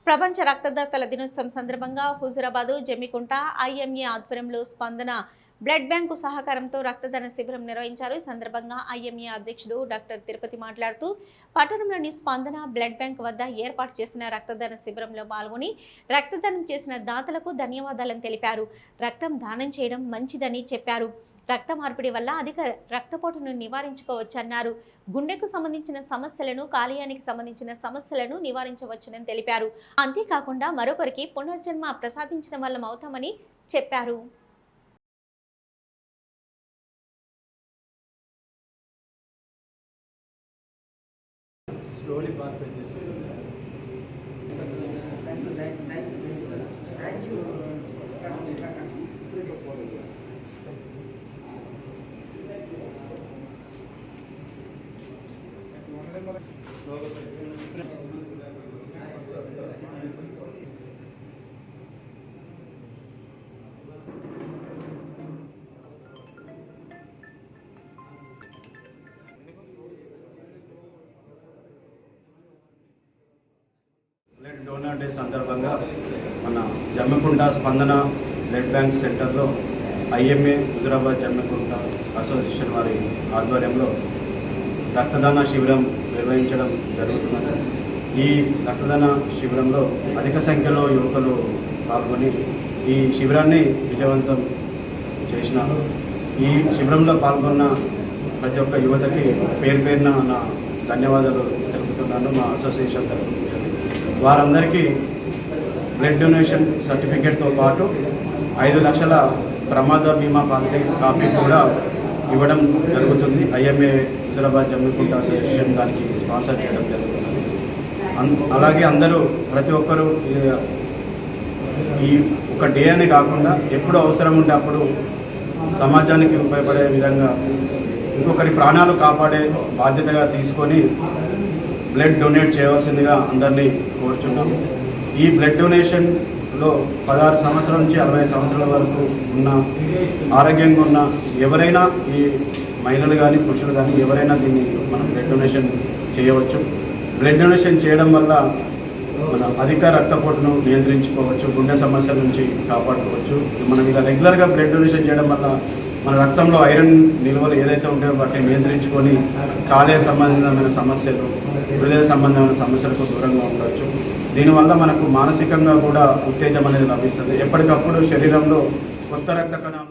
ప్రపంచ రక్తదాతల దినోత్సవం సందర్భంగా హుజురాబాద్ జమ్మికుంట ఐఎంఏ ఆధ్వర్యంలో స్పందన బ్లడ్ బ్యాంకు సహకారంతో రక్తదాన శిబిరం నిర్వహించారు. ఈ సందర్భంగా ఐఎంఏ అధ్యక్షుడు డాక్టర్ తిరుపతి మాట్లాడుతూ పట్టణంలోని స్పందన బ్లడ్ బ్యాంక్ వద్ద ఏర్పాటు చేసిన రక్తదాన శిబిరంలో పాల్గొని రక్తదానం చేసిన దాతలకు ధన్యవాదాలను తెలిపారు. రక్తం దానం చేయడం మంచిదని చెప్పారు. రక్త మార్పిడి వల్ల అధిక రక్తపోటును నివారించుకోవచ్చన్నారు. గుండెకు సంబంధించిన సమస్యలను, కాలేయానికి సంబంధించిన సమస్యలను నివారించవచ్చునని తెలిపారు. అంతేకాకుండా మరొకరికి పునర్జన్మ ప్రసాదించిన వాళ్ళం అవుతామని చెప్పారు. బ్లడ్ డోనర్ డే సందర్భంగా మన జమ్మికుంట స్పందన బ్లడ్ బ్యాంక్ సెంటర్లో ఐఎంఏ హుజురాబాద్ జమ్మికుంట అసోసియేషన్ వారి ఆధ్వర్యంలో రక్తదాన శిబిరం నిర్వహించడం జరుగుతున్నది. ఈ రక్తదాన శిబిరంలో అధిక సంఖ్యలో యువకులు పాల్గొని ఈ శిబిరాన్ని విజయవంతం చేసినారు. ఈ శిబిరంలో పాల్గొన్న ప్రతి ఒక్క యువతకి పేరు పేరున నా ధన్యవాదాలు తెలుపుతున్నాను. మా అసోసియేషన్ తరఫు వారందరికీ బ్లడ్ డొనేషన్ సర్టిఫికేట్తో పాటు 5 లక్షల ప్రమాద బీమా పాలసీ కాపీ కూడా ఇవ్వడం జరుగుతుంది. ఐఎంఏ హుజురాబాద్ జమ్మికుంట అసోసియేషన్ దానికి స్పాన్సర్ చేయడం జరుగుతుంది. అలాగే అందరూ ప్రతి ఒక్కరూ ఈ ఒక డే అని కాకుండా ఎప్పుడు అవసరం ఉంటే అప్పుడు సమాజానికి ఉపయోగపడే విధంగా ఇంకొకరి ప్రాణాలు కాపాడే బాధ్యతగా తీసుకొని బ్లడ్ డొనేట్ చేయవలసిందిగా అందరినీ కోరుచున్నాము. ఈ బ్లడ్ డొనేషన్లో 16 సంవత్సరాల నుంచి 60 సంవత్సరాల వరకు ఉన్న ఆరోగ్యంగా ఉన్న ఎవరైనా, ఈ మహిళలు కానీ పురుషులు కానీ ఎవరైనా దీన్ని మనం బ్లడ్ డొనేషన్ చేయవచ్చు. బ్లడ్ డొనేషన్ చేయడం వల్ల మన అధిక రక్తపోటును నియంత్రించుకోవచ్చు, గుండె సమస్యల నుంచి కాపాడుకోవచ్చు. మనం ఇలా రెగ్యులర్గా బ్లడ్ డొనేషన్ చేయడం వల్ల మన రక్తంలో ఐరన్ నిల్వలు ఏదైతే ఉంటాయో వాటిని నియంత్రించుకొని కాలేయ సంబంధమైన సమస్యలు, హృదయ సంబంధమైన సమస్యలకు దూరంగా ఉండవచ్చు. దీనివల్ల మనకు మానసికంగా కూడా ఉత్తేజం అనేది లభిస్తుంది. ఎప్పటికప్పుడు శరీరంలో కొత్త రక్త కణాలు